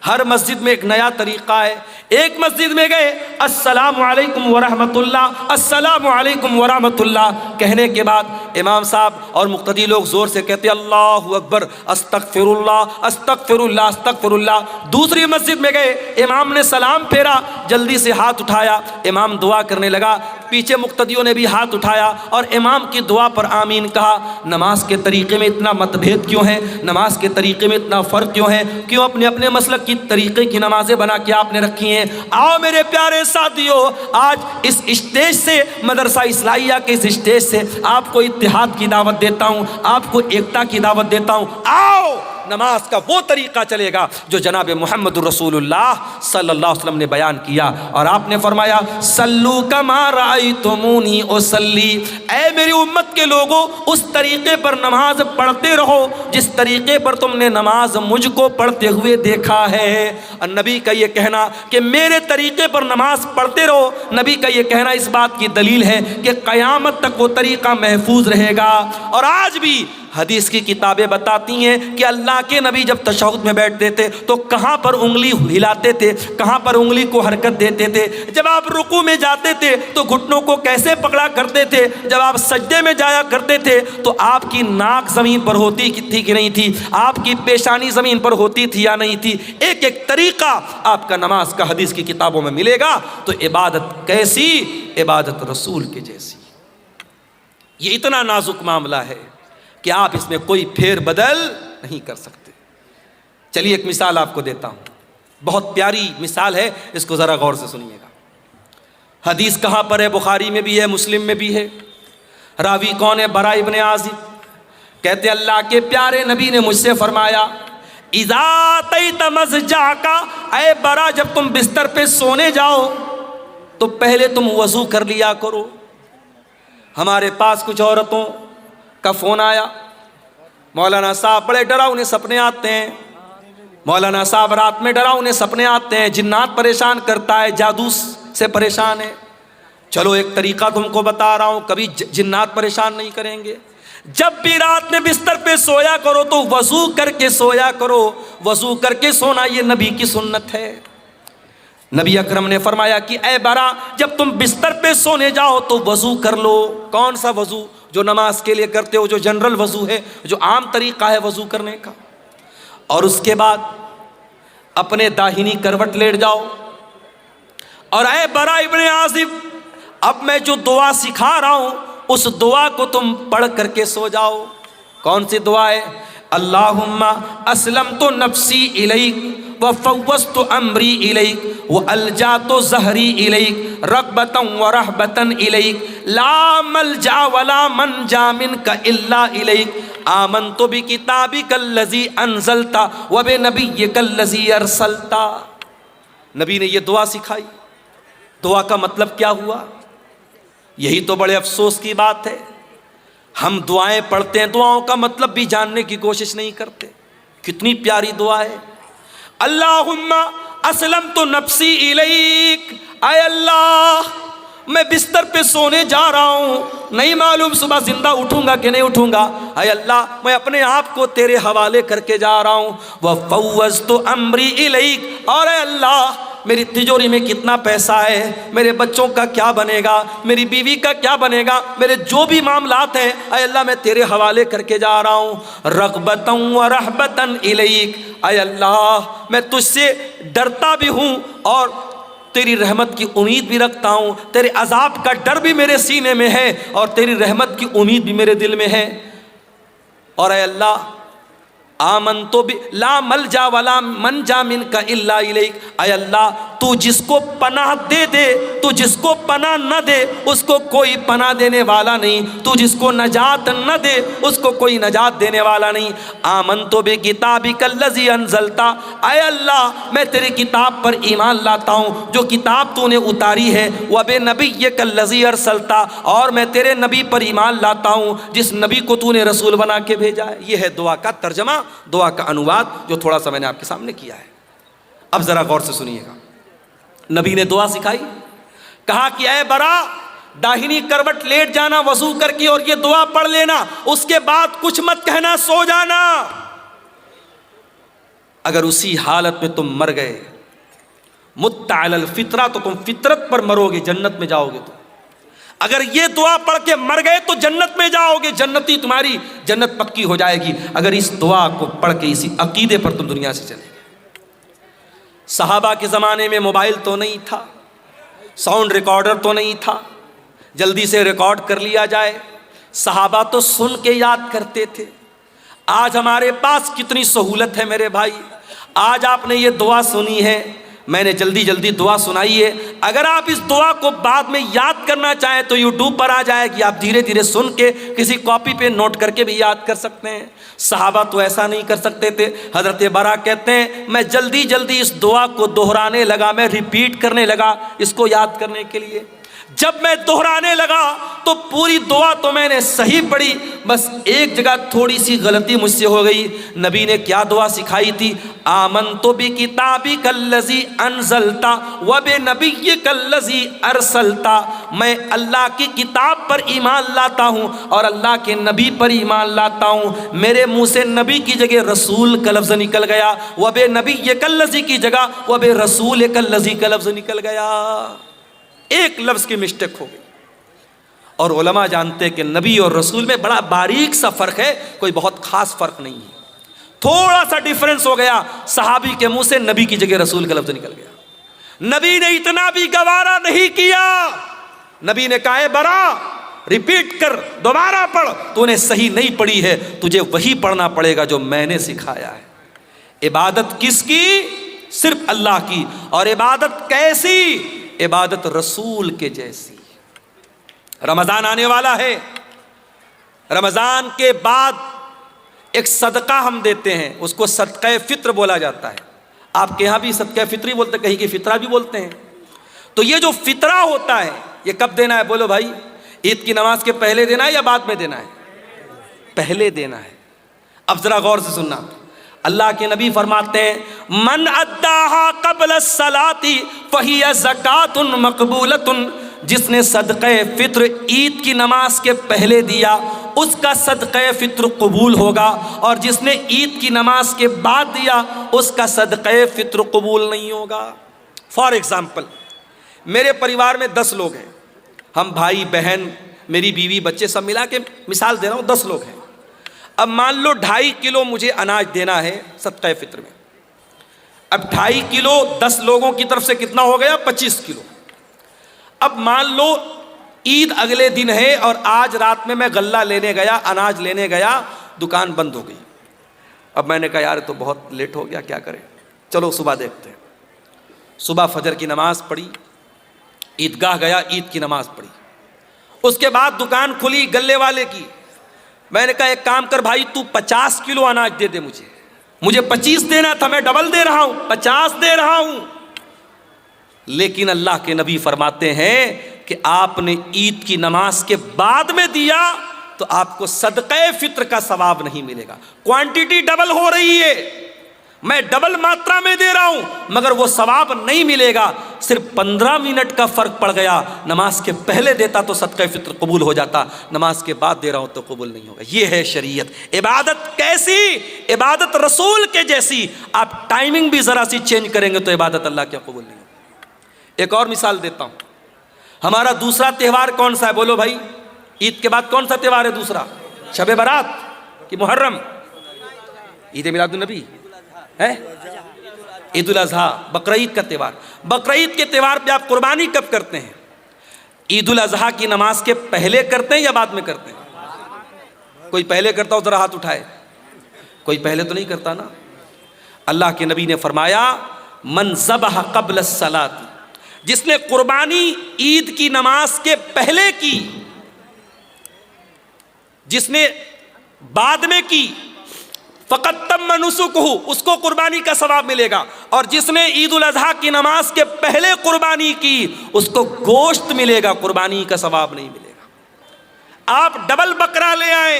ہر مسجد میں ایک نیا طریقہ ہے۔ ایک مسجد میں گئے السلام علیکم ورحمۃ اللہ، السلام علیکم ورحمۃ اللہ کہنے کے بعد امام صاحب اور مقتدی لوگ زور سے کہتے اللہ اکبر، استغفر اللہ استغفر اللہ استغفر اللہ۔ دوسری مسجد میں گئے، امام نے سلام پھیرا، جلدی سے ہاتھ اٹھایا، امام دعا کرنے لگا، پیچھے مقتدیوں نے بھی ہاتھ اٹھایا اور امام کی دعا پر آمین کہا۔ نماز کے طریقے میں اتنا متبھید کیوں ہے؟ نماز کے طریقے میں اتنا فرق کیوں ہے؟ کیوں اپنے اپنے مسلک کی طریقے کی نمازیں بنا کے آپ نے رکھی ہیں؟ آؤ میرے پیارے ساتھیو، آج اس اسٹیج سے، مدرسہ اصلاحیہ کے اس اسٹیج سے آپ کو اتحاد کی دعوت دیتا ہوں، آپ کو ایکتا کی دعوت دیتا ہوں۔ آؤ نماز کا وہ طریقہ چلے گا جو جناب محمد رسول اللہ صلی اللہ علیہ وسلم نے بیان کیا، اور آپ نے فرمایا صلو کما رأیتمونی اصلی، اے میری امت کے لوگوں اس طریقے پر نماز پڑھتے رہو جس طریقے پر تم نے نماز مجھ کو پڑھتے ہوئے دیکھا ہے۔ اور نبی کا یہ کہنا کہ میرے طریقے پر نماز پڑھتے رہو، نبی کا یہ کہنا اس بات کی دلیل ہے کہ قیامت تک وہ طریقہ محفوظ رہے گا۔ اور آج بھی حدیث کی کتابیں بتاتی ہیں کہ اللہ کے نبی جب تشہد میں بیٹھتے تھے تو کہاں پر انگلی ہلاتے تھے، کہاں پر انگلی کو حرکت دیتے تھے، جب آپ رکوع میں جاتے تھے تو گھٹنوں کو کیسے پکڑا کرتے تھے، جب آپ سجدے میں جایا کرتے تھے تو آپ کی ناک زمین پر ہوتی تھی کہ نہیں تھی، آپ کی پیشانی زمین پر ہوتی تھی یا نہیں تھی، ایک ایک طریقہ آپ کا نماز کا حدیث کی کتابوں میں ملے گا۔ تو عبادت کیسی؟ عبادت رسول کے جیسی۔ یہ اتنا نازک معاملہ ہے کہ آپ اس میں کوئی پھیر بدل نہیں کر سکتے۔ چلیے ایک مثال آپ کو دیتا ہوں، بہت پیاری مثال ہے، اس کو ذرا غور سے سنیے گا۔ حدیث کہاں پر ہے؟ بخاری میں بھی ہے، مسلم میں بھی ہے۔ راوی کون ہے؟ برا ابن عازب کہتے اللہ کے پیارے نبی نے مجھ سے فرمایا اذا اتیت مضجعک، اے برا جب تم بستر پہ سونے جاؤ تو پہلے تم وضو کر لیا کرو۔ ہمارے پاس کچھ عورتوں کا فون آیا، مولانا صاحب بڑے ڈراؤنے سپنے آتے ہیں، مولانا صاحب رات میں ڈراؤنے سپنے آتے ہیں، جنات پریشان کرتا ہے، جادو سے پریشان ہے۔ چلو ایک طریقہ تم کو بتا رہا ہوں، کبھی جنات پریشان نہیں کریں گے۔ جب بھی رات میں بستر پہ سویا کرو تو وضو کر کے سویا کرو۔ وضو کر کے سونا یہ نبی کی سنت ہے۔ نبی اکرم نے فرمایا کہ اے برا جب تم بستر پہ سونے جاؤ تو وضو کر لو۔ کون سا وضو؟ جو نماز کے لیے کرتے ہو، جو جنرل وضو ہے، جو عام طریقہ ہے وضو کرنے کا۔ اور اس کے بعد اپنے داہنی کروٹ لیٹ جاؤ، اور اے برا ابن عازب اب میں جو دعا سکھا رہا ہوں اس دعا کو تم پڑھ کر کے سو جاؤ۔ کون سی دعا ہے؟ اللہم اسلمت نفسی الیک وفوضت امری الیک والجات ظہری الیک رغبتا ورہبتا الیک لا ملجا ولا منجا منک الا الیک آمنت بکتابک الذی انزلت وبنبیک الذی ارسلت۔ نبی نے یہ دعا سکھائی۔ دعا کا مطلب کیا ہوا؟ یہی تو بڑے افسوس کی بات ہے، ہم دعائیں پڑھتے ہیں، دعاؤں کا مطلب بھی جاننے کی کوشش نہیں کرتے۔ کتنی پیاری دعا ہے، اللہم اسلمت نفسی الیک، اے اللہ میں بستر پہ سونے جا رہا ہوں، نہیں معلوم صبح زندہ اٹھوں گا کہ نہیں اٹھوں گا، اے اللہ میں اپنے آپ کو تیرے حوالے کر کے جا رہا ہوں۔ وفوضت امری الیک، اور اے اللہ میری تجوری میں کتنا پیسہ ہے، میرے بچوں کا کیا بنے گا، میری بیوی کا کیا بنے گا، میرے جو بھی معاملات ہیں اے اللہ میں تیرے حوالے کر کے جا رہا ہوں۔ رغبتا ورہبتا الیک، اے اللہ میں تجھ سے ڈرتا بھی ہوں اور تیری رحمت کی امید بھی رکھتا ہوں، تیرے عذاب کا ڈر بھی میرے سینے میں ہے اور تیری رحمت کی امید بھی میرے دل میں ہے۔ اور اے اللہ آمنتو لا ملجا ولا منجا منک الا الیک، اے اللہ تو جس کو پناہ دے دے، تو جس کو پناہ نہ دے اس کو کوئی پناہ دینے والا نہیں، تو جس کو نجات نہ دے اس کو کوئی نجات دینے والا نہیں۔ آمنتو بکتابک الذی انزلت، اے اللہ میں تیری کتاب پر ایمان لاتا ہوں جو کتاب تو نے اتاری ہے، وبنبیک الذی ارسلت، اور میں تیرے نبی پر ایمان لاتا ہوں جس نبی کو تو نے رسول بنا کے بھیجا ہے۔ یہ ہے دعا کا ترجمہ، دعا کا انواد جو تھوڑا سا میں نے آپ کے سامنے کیا ہے۔ اب ذرا غور سے سنیے گا، نبی نے دعا سکھائی، کہا کہ اے برا داہنی کروٹ لیٹ جانا وضو کر کے اور یہ دعا پڑھ لینا، اس کے بعد کچھ مت کہنا، سو جانا۔ اگر اسی حالت میں تم مر گئے مت علی الفطرہ تو تم فطرت پر مرو گے، جنت میں جاؤ گے۔ تو اگر یہ دعا پڑھ کے مر گئے تو جنت میں جاؤ گے، جنتی تمہاری جنت پکی ہو جائے گی اگر اس دعا کو پڑھ کے اسی عقیدے پر تم دنیا سے چلے گئے۔ صحابہ کے زمانے میں موبائل تو نہیں تھا، ساؤنڈ ریکارڈر تو نہیں تھا جلدی سے ریکارڈ کر لیا جائے، صحابہ تو سن کے یاد کرتے تھے۔ آج ہمارے پاس کتنی سہولت ہے میرے بھائی، آج آپ نے یہ دعا سنی ہے، میں نے جلدی جلدی دعا سنائی ہے، اگر آپ اس دعا کو بعد میں یاد کرنا چاہیں تو یوٹیوب پر آ جائے گی، آپ دھیرے دھیرے سن کے کسی کاپی پہ نوٹ کر کے بھی یاد کر سکتے ہیں۔ صحابہ تو ایسا نہیں کر سکتے تھے۔ حضرت برا کہتے ہیں میں جلدی جلدی اس دعا کو دہرانے لگا، میں ریپیٹ کرنے لگا اس کو یاد کرنے کے لیے۔ جب میں دہرانے لگا تو پوری دعا تو میں نے صحیح پڑھی، بس ایک جگہ تھوڑی سی غلطی مجھ سے ہو گئی۔ نبی نے کیا دعا سکھائی تھی؟ آمنت بکتابک الذی انزلتا وبنبیک الذی ارسلتا، میں اللہ کی کتاب پر ایمان لاتا ہوں اور اللہ کے نبی پر ایمان لاتا ہوں۔ میرے منہ سے نبی کی جگہ رسول کا لفظ نکل گیا، وبنبیک الذی کی جگہ وبرسولک الذی کا لفظ نکل گیا، ایک لفظ کی مسٹیک ہو گئی۔ اور علماء جانتے کہ نبی اور رسول میں بڑا باریک سا فرق ہے، کوئی بہت خاص فرق نہیں ہے، تھوڑا سا ڈیفرنس ہو گیا، صحابی کے منہ سے نبی کی جگہ رسول کا لفظ نکل گیا۔ نبی نے اتنا بھی گوارا نہیں کیا، نبی نے کہا ہے برا ریپیٹ کر، دوبارہ پڑھ، تو نے صحیح نہیں پڑھی ہے، تجھے وہی پڑھنا پڑے گا جو میں نے سکھایا ہے۔ عبادت کس کی؟ صرف اللہ کی، اور عبادت کیسی؟ عبادت رسول کے جیسی۔ رمضان آنے والا ہے، رمضان کے بعد ایک صدقہ ہم دیتے ہیں، اس کو صدقہ فطر بولا جاتا ہے۔ آپ کے ہاں بھی صدقہ فطری بولتے ہیں، کہیں کہ فطرہ بھی بولتے ہیں۔ تو یہ جو فطرہ ہوتا ہے یہ کب دینا ہے؟ بولو بھائی، عید کی نماز کے پہلے دینا ہے یا بعد میں دینا ہے؟ پہلے دینا ہے۔ اب ذرا غور سے سننا، اللہ کے نبی فرماتے ہیں من اداہا قبل الصلاۃ فہی زکوۃ مقبولۃ، جس نے صدقہ فطر عید کی نماز کے پہلے دیا اس کا صدقہ فطر قبول ہوگا، اور جس نے عید کی نماز کے بعد دیا اس کا صدقہ فطر قبول نہیں ہوگا۔ فار ایگزامپل، میرے پریوار میں 10 لوگ ہیں، ہم بھائی بہن میری بیوی بچے سب ملا کے مثال دے رہا ہوں 10 لوگ ہیں۔ اب مان لو 2.5 کلو مجھے اناج دینا ہے صدقہ فطر میں۔ اب 2.5 کلو 10 لوگوں کی طرف سے کتنا ہو گیا؟ 25 کلو۔ اب مان لو عید اگلے دن ہے اور آج رات میں غلہ لینے گیا، اناج لینے گیا، دکان بند ہو گئی۔ اب میں نے کہا یار تو بہت لیٹ ہو گیا، کیا کریں، چلو صبح دیکھتے ہیں۔ صبح فجر کی نماز پڑھی، عیدگاہ گیا، عید کی نماز پڑھی، اس کے بعد دکان کھلی غلے والے کی۔ میں نے کہا ایک کام کر بھائی، تو 50 کلو اناج دے دے، مجھے 25 دینا تھا، میں ڈبل دے رہا ہوں، 50 دے رہا ہوں۔ لیکن اللہ کے نبی فرماتے ہیں کہ آپ نے عید کی نماز کے بعد میں دیا تو آپ کو صدقہ فطر کا ثواب نہیں ملے گا۔ کوانٹٹی ڈبل ہو رہی ہے، میں ڈبل ماترا میں دے رہا ہوں، مگر وہ ثواب نہیں ملے گا۔ صرف 15 منٹ کا فرق پڑ گیا، نماز کے پہلے دیتا تو صدقہ فطر قبول ہو جاتا، نماز کے بعد دے رہا ہوں تو قبول نہیں ہوگا۔ یہ ہے شریعت۔ عبادت کیسی؟ عبادت رسول کے جیسی۔ آپ ٹائمنگ بھی ذرا سی چینج کریں گے تو عبادت اللہ کیا قبول نہیں ہوگی۔ ایک اور مثال دیتا ہوں، ہمارا دوسرا تہوار کون سا ہے؟ بولو بھائی، عید کے بعد کون سا تہوار ہے دوسرا؟ شب برات کہ محرم؟ عید میلاد النبی ہے، عید الاضحیٰ، بقرعید کا تہوار۔ بقرعید کے تہوار پہ آپ قربانی کب کرتے ہیں؟ عید الاضحیٰ کی نماز کے پہلے کرتے ہیں یا بعد میں کرتے ہیں؟ کوئی پہلے کرتا ہو ذرا ہاتھ اٹھائے، کوئی پہلے تو نہیں کرتا نا۔ اللہ کے نبی نے فرمایا من ذبح قبل الصلاۃ، جس نے قربانی عید کی نماز کے پہلے کی، جس نے بعد میں کی، فقط تم نسکہ، اس کو قربانی کا ثواب ملے گا، اور جس نے عید الاضحیٰ کی نماز کے پہلے قربانی کی اس کو گوشت ملے گا، قربانی کا ثواب نہیں ملے گا۔ آپ ڈبل بکرا لے آئیں،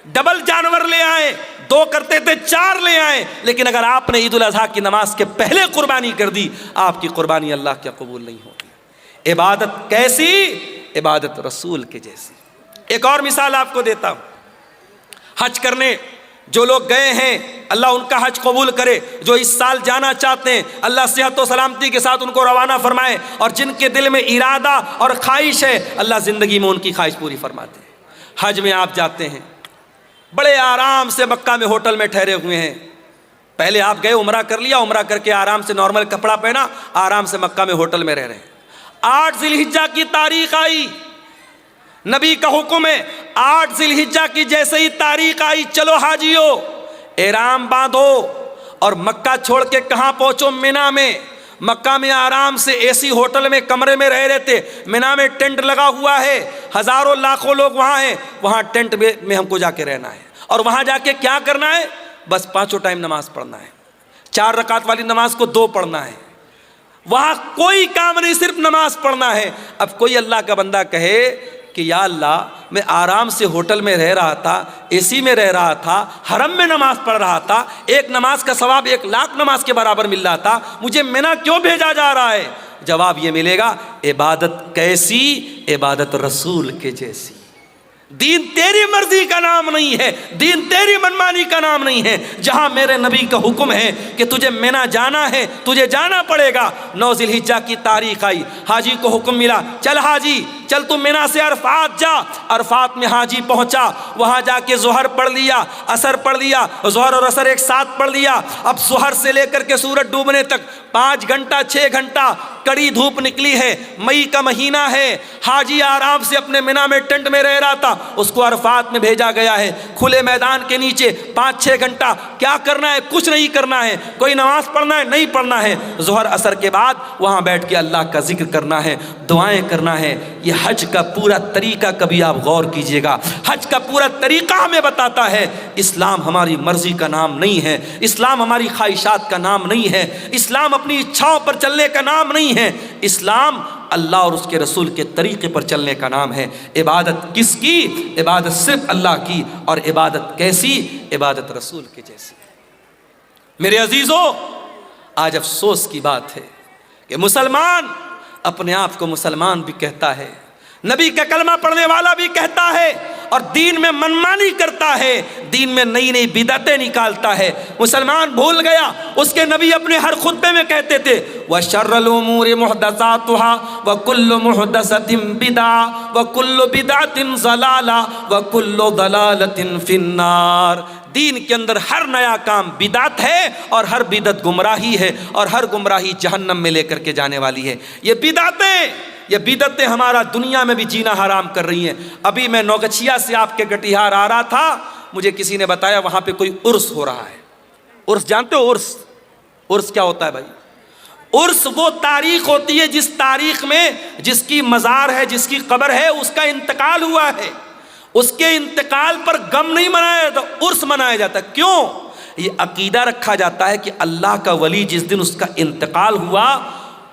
ڈبل جانور لے آئیں، 2 کرتے تھے 4 لے آئیں، لیکن اگر آپ نے عید الاضحیٰ کی نماز کے پہلے قربانی کر دی آپ کی قربانی اللہ کیا قبول نہیں ہوگی۔ عبادت کیسی؟ عبادت رسول کے جیسی۔ ایک اور مثال آپ کو دیتا ہوں، حج کرنے جو لوگ گئے ہیں اللہ ان کا حج قبول کرے، جو اس سال جانا چاہتے ہیں اللہ صحت و سلامتی کے ساتھ ان کو روانہ فرمائے، اور جن کے دل میں ارادہ اور خواہش ہے اللہ زندگی میں ان کی خواہش پوری فرماتے ہیں۔ حج میں آپ جاتے ہیں، بڑے آرام سے مکہ میں ہوٹل میں ٹھہرے ہوئے ہیں، پہلے آپ گئے عمرہ کر لیا، عمرہ کر کے آرام سے نارمل کپڑا پہنا، آرام سے مکہ میں ہوٹل میں رہ رہے ہیں۔ 8 ذی الحجہ کی تاریخ آئی، نبی کا حکم ہے 8 ذی الحجہ کی جیسے ہی تاریخ آئی چلو حاجیو احرام باندھو، اور مکہ چھوڑ کے کہاں پہنچو؟ مینا میں۔ مکہ میں آرام سے اے سی ہوٹل میں کمرے میں رہ رہے تھے، مینا میں ٹینٹ لگا ہوا ہے، ہزاروں لاکھوں لوگ وہاں ہیں، وہاں ٹینٹ میں ہم کو جا کے رہنا ہے، اور وہاں جا کے کیا کرنا ہے؟ بس 5 ٹائم نماز پڑھنا ہے، 4 رکعت والی نماز کو 2 پڑھنا ہے، وہاں کوئی کام نہیں، صرف نماز پڑھنا ہے۔ اب کوئی اللہ کا بندہ کہے کہ یا اللہ میں آرام سے ہوٹل میں رہ رہا تھا، اے سی میں رہ رہا تھا، حرم میں نماز پڑھ رہا تھا، ایک نماز کا ثواب 1,00,000 نماز کے برابر مل رہا تھا، مجھے منی کیوں بھیجا جا رہا ہے؟ جواب یہ ملے گا، عبادت کیسی؟ عبادت رسول کے جیسی۔ دین تیری مرضی کا نام نہیں ہے، دین تیری منمانی کا نام نہیں ہے۔ جہاں میرے نبی کا حکم ہے کہ تجھے منی جانا ہے، تجھے جانا پڑے گا۔ 9 ذی الحجہ کی تاریخ آئی، حاجی کو حکم ملا، چل حاجی چل تم منی سے عرفات جا۔ عرفات میں حاجی پہنچا، وہاں جا کے ظہر پڑھ لیا، عصر پڑھ لیا، ظہر اور عصر ایک ساتھ پڑھ لیا۔ اب ظہر سے لے کر کے سورج ڈوبنے تک 5 گھنٹہ 6 گھنٹہ کڑی دھوپ نکلی ہے، مئی کا مہینہ ہے۔ حاجی آرام سے اپنے منی میں ٹینٹ میں رہ رہا تھا، اس کو عرفات میں بھیجا گیا ہے، کھلے میدان کے نیچے 5-6 گھنٹہ کیا کرنا ہے؟ کچھ نہیں کرنا ہے، کوئی نماز پڑھنا ہے نہیں پڑھنا ہے۔ ظہر عصر کے بعد وہاں بیٹھ کے اللہ کا ذکر کرنا ہے، دعائیں کرنا ہے۔ یہ حج کا پورا طریقہ کبھی آپ غور کیجئے گا، حج کا پورا طریقہ ہمیں بتاتا ہے اسلام ہماری مرضی کا نام نہیں ہے، اسلام ہماری خواہشات کا نام نہیں ہے، اسلام اپنی اچھاؤں پر چلنے کا نام نہیں ہے، اسلام اللہ اور اس کے رسول کے طریقے پر چلنے کا نام ہے۔ عبادت کس کی؟ عبادت صرف اللہ کی، اور عبادت کیسی؟ عبادت رسول کے جیسی۔ میرے عزیزو، آج افسوس کی بات ہے کہ مسلمان اپنے آپ کو مسلمان بھی کہتا ہے، نبی کا کلمہ پڑھنے والا بھی کہتا ہے، اور دین میں منمانی کرتا ہے، دین میں نئی نئی بدعتیں نکالتا ہے۔ مسلمان بھول گیا، اس کے نبی اپنے ہر خطبے میں کہتے تھے وَشَرَّ الْأُمُورِ مُحْدَثَاتُهَا وَكُلُّ مُحْدَثَةٍ بِدْعَةٌ وَكُلُّ بِدْعَةٍ ضَلَالَةٌ وَكُلُّ ضَلَالَةٍ فِي النَّارِ۔ دین کے اندر ہر نیا کام بدعت ہے، اور ہر بدعت گمراہی ہے، اور ہر گمراہی جہنم میں لے کر کے جانے والی ہے۔ یہ بدعتیں ہمارا دنیا میں بھی جینا حرام کر رہی ہیں۔ ابھی میں نوگچھیا سے آپ کے کٹیہار آ رہا تھا، مجھے کسی نے بتایا وہاں پہ کوئی عرس ہو رہا ہے۔ عرس جانتے ہو؟ عرس کیا ہوتا ہے بھائی؟ عرس وہ تاریخ ہوتی ہے جس تاریخ میں جس کی مزار ہے، جس کی قبر ہے، اس کا انتقال ہوا ہے، اس کے انتقال پر غم نہیں منایا جاتا، عرس منایا جاتا ہے۔ کیوں؟ یہ عقیدہ رکھا جاتا ہے کہ اللہ کا ولی جس دن اس کا انتقال ہوا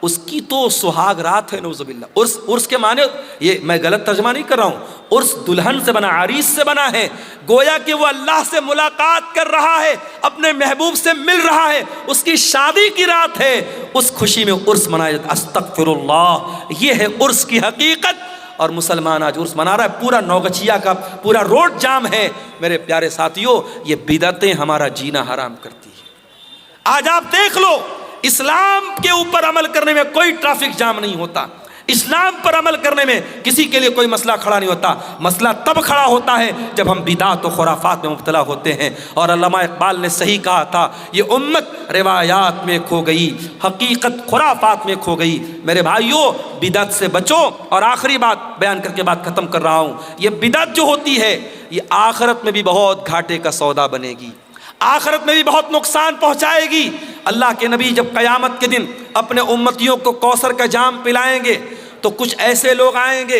اس کی تو سہاگ رات ہے، نعوذ باللہ۔ عرس کے معنی، یہ میں غلط ترجمہ نہیں کر رہا ہوں، عرس دلہن سے بنا، عریس سے بنا ہے، گویا کہ وہ اللہ سے ملاقات کر رہا ہے، اپنے محبوب سے مل رہا ہے، اس کی شادی کی رات ہے، اس خوشی میں عرس منایا جاتا ہے۔ استغفر اللہ، یہ ہے عرس کی حقیقت۔ اور مسلمان آج عرس منا رہا ہے، پورا نوگچھیا کا پورا روڈ جام ہے۔ میرے پیارے ساتھیوں، یہ بدعتیں ہمارا جینا حرام کرتی ہیں۔ آج آپ دیکھ لو، اسلام کے اوپر عمل کرنے میں کوئی ٹریفک جام نہیں ہوتا، اسلام پر عمل کرنے میں کسی کے لیے کوئی مسئلہ کھڑا نہیں ہوتا۔ مسئلہ تب کھڑا ہوتا ہے جب ہم بدعت و خرافات میں مبتلا ہوتے ہیں۔ اور علامہ اقبال نے صحیح کہا تھا، یہ امت روایات میں کھو گئی، حقیقت خرافات میں کھو گئی۔ میرے بھائیوں، بدعت سے بچو۔ اور آخری بات بیان کر کے بات ختم کر رہا ہوں، یہ بدعت جو ہوتی ہے یہ آخرت میں بھی بہت گھاٹے کا سودا بنے گی، آخرت میں بھی بہت نقصان پہنچائے گی۔ اللہ کے نبی جب قیامت کے دن اپنے امتیوں کو کوثر کا جام پلائیں گے تو کچھ ایسے لوگ آئیں گے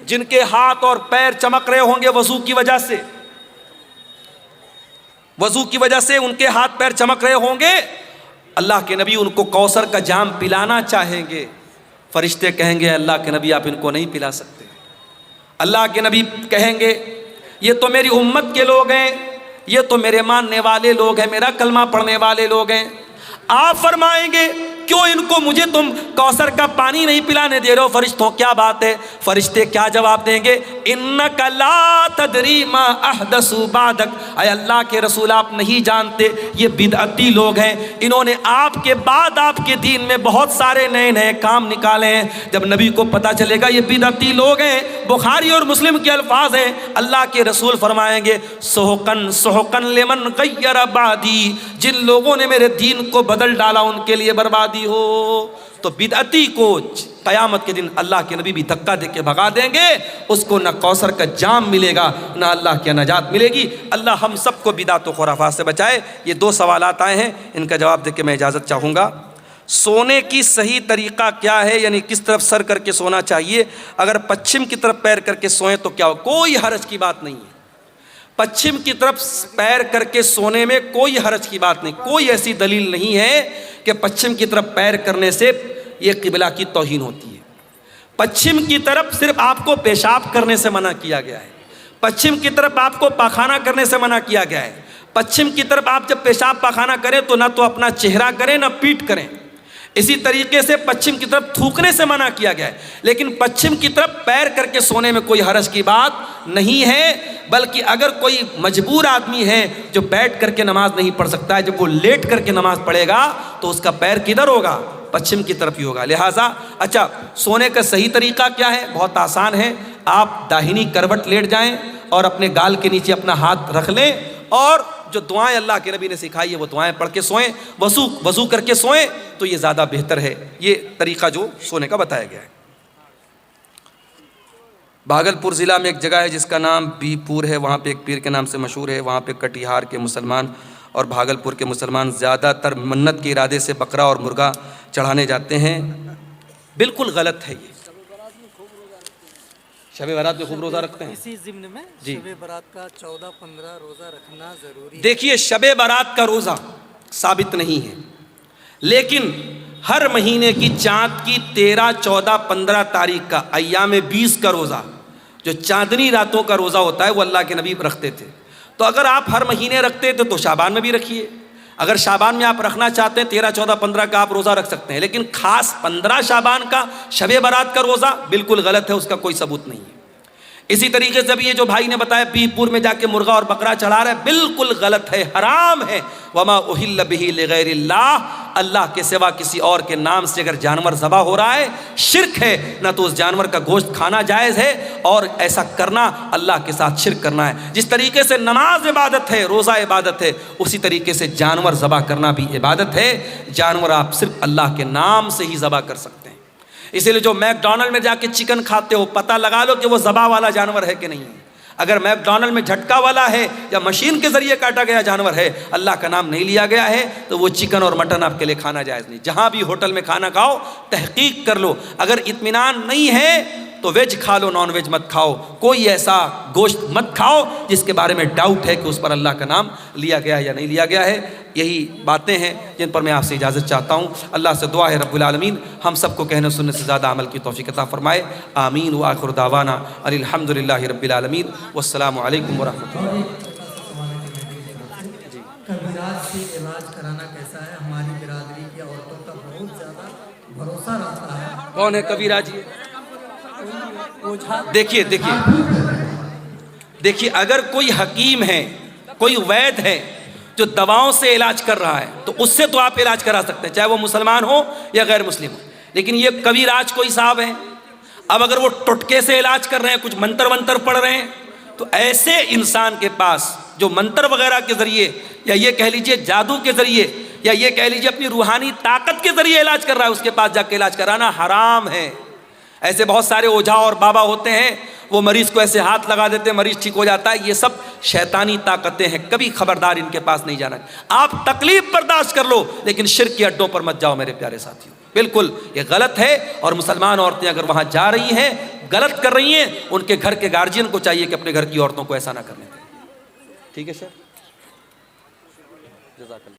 جن کے ہاتھ اور پیر چمک رہے ہوں گے وضو کی وجہ سے، وضو کی وجہ سے ان کے ہاتھ پیر چمک رہے ہوں گے۔ اللہ کے نبی ان کو کوثر کا جام پلانا چاہیں گے، فرشتے کہیں گے اللہ کے نبی آپ ان کو نہیں پلا سکتے۔ اللہ کے نبی کہیں گے یہ تو میری امت کے لوگ ہیں، یہ تو میرے ماننے والے لوگ ہیں، میرا کلمہ پڑھنے والے لوگ ہیں۔ آپ فرمائیں گے کیوں ان کو مجھے تم کوثر کا پانی نہیں پلانے دے رہے ہو فرشتوں؟ کیا بات ہے؟ فرشتے کیا جواب دیں گے؟ انک لا تدری ما احدثوا بعدک، اے اللہ کے رسول آپ نہیں جانتے یہ بدعتی لوگ ہیں، انہوں نے آپ کے بعد آپ کے دین میں بہت سارے نئے نئے کام نکالے ہیں۔ جب نبی کو پتہ چلے گا یہ بدعتی لوگ ہیں، بخاری اور مسلم کے الفاظ ہیں، اللہ کے رسول فرمائیں گے سحقن سحقن لمن غیر بعدی، جن لوگوں نے میرے دین کو بدل ڈالا ان کے لیے بربادی ہو۔ تو بدعتی کو قیامت کے دن اللہ کے نبی بھی دھکا دے کے بھگا دیں گے، اس کو نہ کوثر کا جام ملے گا نہ اللہ کی نجات ملے گی۔ اللہ ہم سب کو بدعت و خرافات سے بچائے۔ یہ 2 سوالات آئے ہیں، ان کا جواب دے کے میں اجازت چاہوں گا۔ سونے کی صحیح طریقہ کیا ہے، یعنی کس طرف سر کر کے سونا چاہیے؟ اگر پچھم کی طرف پیر کر کے سوئیں تو کیا ہو؟ کوئی حرج کی بات نہیں ہے، پچھم کی طرف پیر کر کے سونے میں کوئی حرج کی بات نہیں، کوئی ایسی دلیل نہیں ہے کہ پچھم کی طرف پیر کرنے سے یہ قبلہ کی توہین ہوتی ہے۔ پچھم کی طرف صرف آپ کو پیشاب کرنے سے منع کیا گیا ہے، پچھم کی طرف آپ کو پاخانہ کرنے سے منع کیا گیا ہے۔ پچھم کی طرف آپ جب پیشاب پاخانہ کریں تو نہ تو اپنا چہرہ کریں نہ پیٹھ کریں۔ اسی طریقے سے پچھم کی طرف تھوکنے سے منع کیا گیا ہے، لیکن پچھم کی طرف پیر کر کے سونے میں کوئی حرج کی بات نہیں ہے، بلکہ اگر کوئی مجبور آدمی ہے جو بیٹھ کر کے نماز نہیں پڑھ سکتا ہے، جب وہ لیٹ کر کے نماز پڑھے گا تو اس کا پیر کدھر ہوگا؟ پچھم کی طرف ہی ہوگا۔ لہٰذا اچھا، سونے کا صحیح طریقہ کیا ہے؟ بہت آسان ہے، آپ داہنی کروٹ لیٹ جائیں اور اپنے گال کے نیچے اپنا ہاتھ رکھ لیں، اور جو دعائیں اللہ کے نبی نے سکھائی ہے وہ دعائیں پڑھ کے سوئیں، وضو کر کے سوئیں تو یہ زیادہ بہتر ہے۔ یہ طریقہ جو سونے کا بتایا گیا ہے۔ بھاگلپور ضلع میں ایک جگہ ہے جس کا نام بی پور ہے، وہاں پہ ایک پیر کے نام سے مشہور ہے، وہاں پہ کٹیہار کے مسلمان اور بھاگلپور کے مسلمان زیادہ تر منت کے ارادے سے بکرا اور مرغا چڑھانے جاتے ہیں۔ بالکل غلط ہے یہ۔ شب برات میں خوب روزہ رکھتے ہیں؟ اسی ضمن میں جی، شب برات کا 14-15 روزہ رکھنا ضروری ہے۔ دیکھیے شب برات کا روزہ ثابت نہیں ہے، لیکن ہر مہینے کی چاند کی 13، 14، 15 تاریخ کا ایام 20 کا روزہ، جو چاندنی راتوں کا روزہ ہوتا ہے، وہ اللہ کے نبی رکھتے تھے۔ تو اگر آپ ہر مہینے رکھتے تھے تو شعبان میں بھی رکھیے۔ اگر شعبان میں آپ رکھنا چاہتے ہیں 13، 14، 15 کا آپ روزہ رکھ سکتے ہیں، لیکن خاص 15 شعبان کا شب برات کا روزہ بالکل غلط ہے، اس کا کوئی ثبوت نہیں ہے۔ اسی طریقے سے بھی یہ جو بھائی نے بتایا بی پور میں جا کے مرغا اور بکرا چڑھا رہا ہے، بالکل غلط ہے، حرام ہے۔ وما اہل بہ لغیر اللہ، اللہ کے سوا کسی اور کے نام سے اگر جانور ذبح ہو رہا ہے شرک ہے، نہ تو اس جانور کا گوشت کھانا جائز ہے، اور ایسا کرنا اللہ کے ساتھ شرک کرنا ہے۔ جس طریقے سے نماز عبادت ہے، روزہ عبادت ہے، اسی طریقے سے جانور ذبح کرنا بھی عبادت ہے۔ جانور آپ صرف اللہ کے نام سے ہی ذبح کر سکتے ہیں۔ اسی لیے جو میک ڈونلڈ میں جا کے چکن کھاتے ہو، پتہ لگا لو کہ وہ ذبح والا جانور ہے کہ نہیں ہے۔ اگر میک ڈونلڈ میں جھٹکا والا ہے یا مشین کے ذریعے کاٹا گیا جانور ہے، اللہ کا نام نہیں لیا گیا ہے، تو وہ چکن اور مٹن آپ کے لیے کھانا جائز نہیں۔ جہاں بھی ہوٹل میں کھانا کھاؤ تحقیق کر لو، اگر اطمینان نہیں ہے تو ویج کھا لو، نان ویج مت کھاؤ۔ کوئی ایسا گوشت مت کھاؤ جس کے بارے میں ڈاؤٹ ہے کہ اس پر اللہ کا نام لیا گیا ہے یا نہیں لیا گیا ہے۔ یہی باتیں ہیں جن پر میں آپ سے اجازت چاہتا ہوں۔ اللہ سے دعا ہے رب العالمین ہم سب کو کہنے سننے سے زیادہ عمل کی توفیق عطا فرمائے۔ آمین وآخر دعوانا الحمدللہ رب العالمین والسلام علیکم ورحمۃ اللہ۔ کبیرات سے علاج کرانا کیسا ہے؟ ہماری برادری کی عورتوں کا بہت زیادہ بھروسہ رہتا ہے۔ کون ہے کبیرہ جی؟ دیکھیے اگر کوئی حکیم ہے، کوئی وید ہے جو دواؤں سے علاج کر رہا ہے تو اس سے تو آپ علاج کرا سکتے ہیں، چاہے وہ مسلمان ہو یا غیر مسلم ہو۔ لیکن یہ کبیراج کوئی صاحب ہیں، اب اگر وہ ٹٹکے سے علاج کر رہے ہیں، کچھ منتر ونتر پڑھ رہے ہیں، تو ایسے انسان کے پاس جو منتر وغیرہ کے ذریعے یا یہ کہہ لیجئے جادو کے ذریعے یا یہ کہہ لیجئے اپنی روحانی طاقت کے ذریعے علاج کر رہا ہے، اس کے پاس جا کے علاج کرانا حرام ہے۔ ایسے بہت سارے اوجھا اور بابا ہوتے ہیں، وہ مریض کو ایسے ہاتھ لگا دیتے ہیں، مریض ٹھیک ہو جاتا ہے۔ یہ سب شیطانی طاقتیں ہیں، کبھی خبردار ان کے پاس نہیں جانا۔ آپ تکلیف برداشت کر لو لیکن شرک کے اڈوں پر مت جاؤ میرے پیارے ساتھیوں، بالکل یہ غلط ہے۔ اور مسلمان عورتیں اگر وہاں جا رہی ہیں، غلط کر رہی ہیں، ان کے گھر کے گارجین کو چاہیے کہ اپنے گھر کی عورتوں کو ایسا نہ کرنے دیں۔ ٹھیک ہے سر، جزاک اللہ۔